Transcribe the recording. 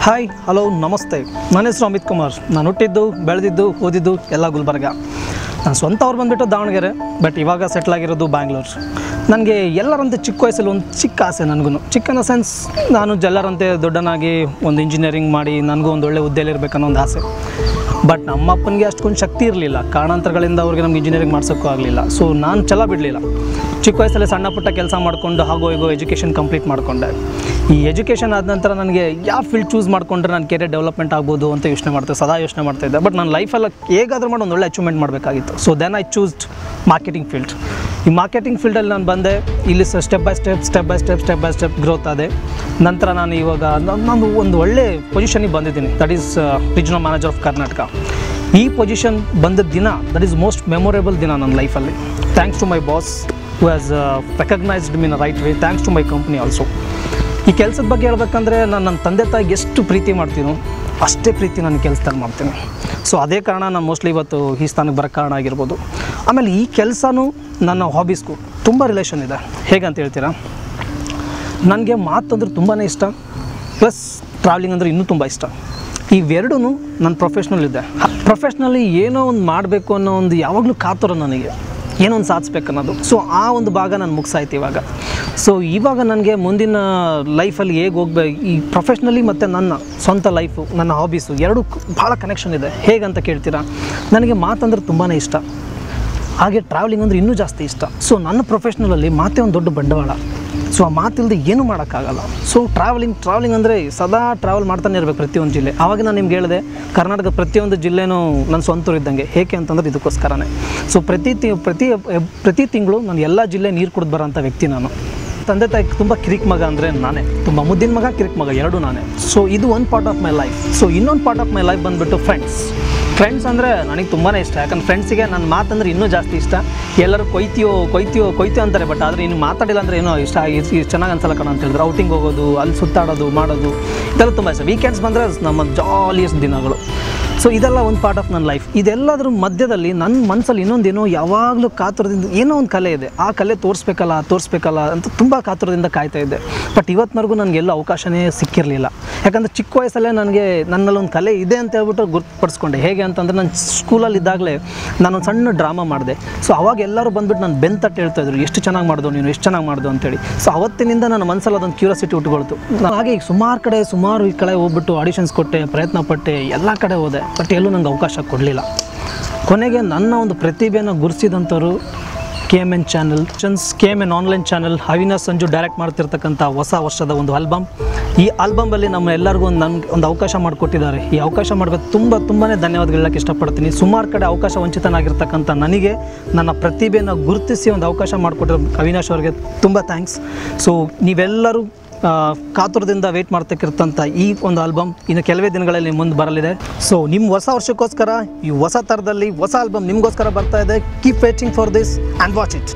Hi hello ನಮಸ್ತೆ. ನನ್ನ ಹೆಸರು ಅಮಿತ್ ಕುಮಾರ್. ನಾನು ಹುಟ್ಟಿದ್ದು ಬೆಳೆದಿದ್ದು ಓದಿದ್ದು ಎಲ್ಲ ಗುಲ್ಬರ್ಗ. ನಾನು ಸ್ವಂತ ಅವ್ರು ಬಂದುಬಿಟ್ಟು ದಾವಣಗೆರೆ, ಬಟ್ ಇವಾಗ ಸೆಟ್ಲ್ ಆಗಿರೋದು ಬ್ಯಾಂಗ್ಳೂರು. ನನಗೆ ಎಲ್ಲರಂತೆ ಚಿಕ್ಕ ವಯಸ್ಸಲ್ಲಿ ಒಂದು ಚಿಕ್ಕ ಆಸೆ, ನನಗೂ ಚಿಕ್ಕ ಇನ್ ದ ಸೆನ್ಸ್ ನಾನು ಎಲ್ಲರಂತೆ ದೊಡ್ಡನಾಗಿ ಒಂದು ಇಂಜಿನಿಯರಿಂಗ್ ಮಾಡಿ ನನಗೂ ಒಂದು ಒಳ್ಳೆ ಹುದ್ದೆಯಲ್ಲಿರಬೇಕನ್ನೋ ಒಂದು ಆಸೆ. ಬಟ್ ನಮ್ಮ ಅಪ್ಪನಿಗೆ ಅಷ್ಟೊಂದು ಶಕ್ತಿ ಇರಲಿಲ್ಲ, ಕಾರಣಾಂತರಗಳಿಂದ ಅವ್ರಿಗೆ ನಮ್ಗೆ ಇಂಜಿನಿಯರಿಂಗ್ ಮಾಡ್ಸೋಕ್ಕೂ ಆಗಲಿಲ್ಲ. ಸೊ ನಾನು ಛಲ ಬಿಡಲಿಲ್ಲ. ಚಿಕ್ಕ ವಯಸ್ಸಲ್ಲಿ ಸಣ್ಣ ಪುಟ್ಟ ಕೆಲಸ ಮಾಡಿಕೊಂಡು ಹಾಗೋ ಹೀಗೋ ಎಜುಕೇಷನ್ ಕಂಪ್ಲೀಟ್ ಮಾಡಿಕೊಂಡೆ. ಈ ಎಜುಕೇಷನ್ ಆದ ನಂತರ ನನಗೆ ಯಾವ ಫೀಲ್ಡ್ ಚೂಸ್ ಮಾಡಿಕೊಂಡ್ರೆ ನನ್ನ ಕೆರಿಯರ್ ಡೆವಲಪ್ಮೆಂಟ್ ಆಗ್ಬೋದು ಅಂತ ಸದಾ ಯೋಚನೆ ಮಾಡ್ತಾಯಿದ್ದೆ. ಬಟ್ ನನ್ನ ಲೈಫೆಲ್ಲ ಹೇಗಾದರೂ ಮಾಡಿ ಒಂದು ಒಳ್ಳೆ ಅಚೀವ್ಮೆಂಟ್ ಮಾಡಬೇಕಾಗಿತ್ತು. So then I choosed marketing field. ಈ ಮಾರ್ಕೆಟಿಂಗ್ ಫೀಲ್ಡಲ್ಲಿ ನಾನು ಬಂದೆ. ಇಲ್ಲಿ ಸ್ಟೆಪ್ ಬೈ ಸ್ಟೆಪ್ ಗ್ರೋತ್ ಆದೆ. ನಂತರ ನಾನು ಇವಾಗ ನಾನು ಒಂದು ಒಳ್ಳೆ ಪೊಸಿಷನಿಗೆ ಬಂದಿದ್ದೀನಿ. That is regional manager of Karnataka. ಈ ಪೊಸಿಷನ್ ಬಂದ ದಿನ ದಟ್ ಈಸ್ ಮೋಸ್ಟ್ ಮೆಮೊರೇಬಲ್ ದಿನ ನನ್ನ ಲೈಫಲ್ಲಿ. Thanks to my boss who has recognized me in a right way. Thanks to my company also. ಈ ಕೆಲಸದ ಬಗ್ಗೆ ಹೇಳ್ಬೇಕಂದ್ರೆ ನಾನು ನನ್ನ ತಂದೆ ತಾಯಿಗೆ ಎಷ್ಟು ಪ್ರೀತಿ ಮಾಡ್ತೀನೋ ಅಷ್ಟೇ ಪ್ರೀತಿ ನನ್ನ ಕೆಲಸದಲ್ಲಿ ಮಾಡ್ತೀನಿ. ಸೊ ಅದೇ ಕಾರಣ ನಾನು ಮೋಸ್ಟ್ಲಿ ಇವತ್ತು ಈ ಸ್ಥಾನಕ್ಕೆ ಬರೋಕ್ಕೆ ಕಾರಣ ಆಗಿರ್ಬೋದು. ಆಮೇಲೆ ಈ ಕೆಲಸನೂ ನನ್ನ ಹಾಬೀಸ್ಗೂ ತುಂಬ ರಿಲೇಷನ್ ಇದೆ. ಹೇಗಂತ ಹೇಳ್ತೀರಾ, ನನಗೆ ಮಾತಂದ್ರೆ ತುಂಬಾ ಇಷ್ಟ, ಪ್ಲಸ್ ಟ್ರಾವೆಲಿಂಗ್ ಅಂದರೆ ಇನ್ನೂ ತುಂಬ ಇಷ್ಟ. ಇವೆರಡೂ ನನ್ನ ಪ್ರೊಫೆಷ್ನಲ್ ಇದೆ. ಪ್ರೊಫೆಷ್ನಲ್ಲಿ ಏನೋ ಒಂದು ಮಾಡಬೇಕು ಅನ್ನೋ ಒಂದು ಯಾವಾಗಲೂ ಕಾತುರ ನನಗೆ, ಏನೋ ಒಂದು ಸಾಧಿಸ್ಬೇಕನ್ನೋದು. ಸೊ ಆ ಒಂದು ಭಾಗ ನಾನು ಮುಗಿಸಾಯ್ತು ಇವಾಗ. ಸೊ ಇವಾಗ ನನಗೆ ಮುಂದಿನ ಲೈಫಲ್ಲಿ ಹೇಗೆ ಹೋಗ್ಬೇಕು, ಈ ಪ್ರೊಫೆಷ್ನಲಿ ಮತ್ತು ನನ್ನ ಸ್ವಂತ ಲೈಫು, ನನ್ನ ಹಾಬೀಸು ಎರಡೂ ಭಾಳ ಕನೆಕ್ಷನ್ ಇದೆ. ಹೇಗಂತ ಕೇಳ್ತೀರಾ, ನನಗೆ ಮಾತಂದ್ರೆ ತುಂಬಾ ಇಷ್ಟ, ಹಾಗೆ ಟ್ರಾವೆಲಿಂಗ್ ಅಂದರೆ ಇನ್ನೂ ಜಾಸ್ತಿ ಇಷ್ಟ. ಸೊ ನನ್ನ ಪ್ರೊಫೆಷ್ನಲಲ್ಲಿ ಮಾತೇ ಒಂದು ದೊಡ್ಡ ಬಂಡವಾಳ. ಸೊ ಆ ಮಾತಿಲ್ಲದೆ ಏನೂ ಮಾಡೋಕ್ಕಾಗಲ್ಲ. ಸೊ ಟ್ರಾವೆಲಿಂಗ್ ಅಂದರೆ ಸದಾ ಟ್ರಾವೆಲ್ ಮಾಡ್ತಾನೆ ಇರಬೇಕು ಪ್ರತಿಯೊಂದು ಜಿಲ್ಲೆ. ಆವಾಗ ನಾನು ನಿಮ್ಗೆ ಹೇಳಿದೆ, ಕರ್ನಾಟಕದ ಪ್ರತಿಯೊಂದು ಜಿಲ್ಲೆನೂ ನನ್ನ ಸ್ವಂತೂರು ಇದ್ದಂಗೆ. ಹೇಗೆ ಅಂತಂದ್ರೆ ಇದಕ್ಕೋಸ್ಕರನೇ. ಸೊ ಪ್ರತಿ ತಿಂಗಳು ನಾನು ಎಲ್ಲ ಜಿಲ್ಲೆ ನೀರು ಕುಡಿದು ಬರೋಂಥ ವ್ಯಕ್ತಿ ನಾನು. ತಂದೆ ತಾಯಿ ತುಂಬ ಕಿರಿಕ್ ಮಗ ಅಂದರೆ ನಾನೇ, ತುಂಬ ಮುದ್ದಿನ ಮಗ, ಕಿರಿಕ್ ಮಗ ಎರಡೂ ನಾನೇ. ಸೊ ಇದು ಒಂದು part of my life. So ಇನ್ನೊಂದು ಪಾರ್ಟ್ ಆಫ್ ಮೈ ಲೈಫ್ ಬಂದುಬಿಟ್ಟು ಫ್ರೆಂಡ್ಸ್ ಅಂದರೆ ನನಗೆ ತುಂಬಾ ಇಷ್ಟ. ಯಾಕಂದ್ರೆ ಫ್ರೆಂಡ್ಸಿಗೆ ನನ್ನ ಮಾತಂದ್ರೆ ಇನ್ನೂ ಜಾಸ್ತಿ ಇಷ್ಟ. ಎಲ್ಲರೂ ಕೊಯ್ತೀಯೋ ಅಂತಾರೆ, ಬಟ್ ಆದರೆ ಇನ್ನು ಮಾತಾಡಿಲ್ಲ ಅಂದರೆ ಏನೋ ಇಷ್ಟ ಚೆನ್ನಾಗಿ ಅನ್ಸಲ್ಲ ಕಣ ಅಂತ ಹೇಳಿದ್ರು. ಔಟಿಂಗ್ ಹೋಗೋದು, ಅಲ್ಲಿ ಸುತ್ತಾಡೋದು, ಮಾಡೋದು ಇದೆಲ್ಲ ತುಂಬ ಇಷ್ಟ. ವೀಕೆಂಡ್ಸ್ ಬಂದರೆ ನಮ್ಮ ಜಾಲಿಯಸ್ಟ್ ದಿನಗಳು. ಸೊ ಇದೆಲ್ಲ ಒಂದು ಪಾರ್ಟ್ ಆಫ್ ನನ್ನ ಲೈಫ್. ಇದೆಲ್ಲದ್ರ ಮಧ್ಯದಲ್ಲಿ ನನ್ನ ಮನಸ್ಸಲ್ಲಿ ಇನ್ನೊಂದೇನೋ ಯಾವಾಗಲೂ ಕಾತುರದಿಂದ ಏನೋ ಒಂದು ಕಲೆ ಇದೆ. ಆ ಕಲೆ ತೋರಿಸ್ಬೇಕಲ್ಲ ಅಂತ ತುಂಬ ಕಾತುರದಿಂದ ಕಾಯ್ತಾ ಇದ್ದೆ. ಬಟ್ ಇವತ್ತಿನವರೆಗೂ ನನಗೆಲ್ಲೂ ಅವಕಾಶನೇ ಸಿಕ್ಕಿರಲಿಲ್ಲ. ಯಾಕಂದರೆ ಚಿಕ್ಕ ವಯಸ್ಸಲ್ಲೇ ನನಗೆ ನನ್ನಲ್ಲೊಂದು ಕಲೆ ಇದೆ ಅಂತ ಹೇಳ್ಬಿಟ್ಟು ಗುರುತುಪಡಿಸ್ಕೊಂಡೆ. ಹೇಗೆ ಅಂತಂದರೆ ನಾನು ಸ್ಕೂಲಲ್ಲಿದ್ದಾಗಲೇ ನಾನೊಂದು ಸಣ್ಣ ಡ್ರಾಮಾ ಮಾಡಿದೆ. ಸೊ ಅವಾಗ ಎಲ್ಲರೂ ಬಂದುಬಿಟ್ಟು ನಾನು ಬೆಂತಟ್ಟು ಹೇಳ್ತಾಯಿದ್ರು, ಎಷ್ಟು ಚೆನ್ನಾಗಿ ಮಾಡಿದೋ ನೀನು, ಎಷ್ಟು ಚೆನ್ನಾಗಿ ಮಾಡಿದೋ ಅಂತೇಳಿ. ಸೊ ಅವತ್ತಿನಿಂದ ನನ್ನ ಮನಸ್ಸಲ್ಲಿ ಅದೊಂದು ಕ್ಯೂರಿಯಾಸಿಟಿ ಹುಟ್ಟುಕೊಳ್ತು. ಹಾಗೆ ಈಗ ಸುಮಾರು ಈ ಕಡೆ ಹೋಗ್ಬಿಟ್ಟು ಆಡಿಷನ್ಸ್ ಕೊಟ್ಟೆ, ಪ್ರಯತ್ನ ಪಟ್ಟೆ, ಎಲ್ಲ ಕಡೆ ಹೋದೆ. ಬಟ್ ಎಲ್ಲೂ ನಂಗೆ ಅವಕಾಶ ಕೊಡಲಿಲ್ಲ. ಕೊನೆಗೆ ನನ್ನ ಒಂದು ಪ್ರತಿಭೆಯನ್ನು ಗುರುತಿಸಿದಂಥವ್ರು KMN online channel, Avinash Sanju direct ಮಾಡ್ತಿರ್ತಕ್ಕಂಥ ಹೊಸ ವರ್ಷದ ಒಂದು ಆಲ್ಬಮ್. ಈ ಆಲ್ಬಮಲ್ಲಿ ನಮ್ಮ ಎಲ್ಲರಿಗೂ ಒಂದು ಅವಕಾಶ ಮಾಡಿಕೊಟ್ಟಿದ್ದಾರೆ. ಈ ಅವಕಾಶ ಮಾಡಬೇಕು ತುಂಬಾ ಧನ್ಯವಾದಗಳು ಹೇಳಕ್ಕೆ ಇಷ್ಟಪಡ್ತೀನಿ. ಸುಮಾರು ಕಡೆ ಅವಕಾಶ ವಂಚಿತನಾಗಿರ್ತಕ್ಕಂಥ ನನಗೆ ನನ್ನ ಪ್ರತಿಭೆಯನ್ನು ಗುರುತಿಸಿ ಒಂದು ಅವಕಾಶ ಮಾಡಿಕೊಟ್ಟಿರೋ ಅವಿನಾಶ್ ಅವ್ರಿಗೆ ತುಂಬ ಥ್ಯಾಂಕ್ಸ್. ಸೊ ನೀವೆಲ್ಲರೂ ಕಾತುರದಿಂದ ವೆಯ್ಟ್ ಮಾಡ್ತಕ್ಕಿರ್ತಂಥ ಈ ಒಂದು ಆಲ್ಬಮ್ ಇನ್ನು ಕೆಲವೇ ದಿನಗಳಲ್ಲಿ ಮುಂದೆ ಬರಲಿದೆ. ಸೊ ನಿಮ್ಮ ಹೊಸ ವರ್ಷಕ್ಕೋಸ್ಕರ ಈ ಹೊಸ ಥರದಲ್ಲಿ ಹೊಸ ಆಲ್ಬಮ್ ನಿಮಗೋಸ್ಕರ ಬರ್ತಾ ಇದೆ. Keep waiting for this and watch it.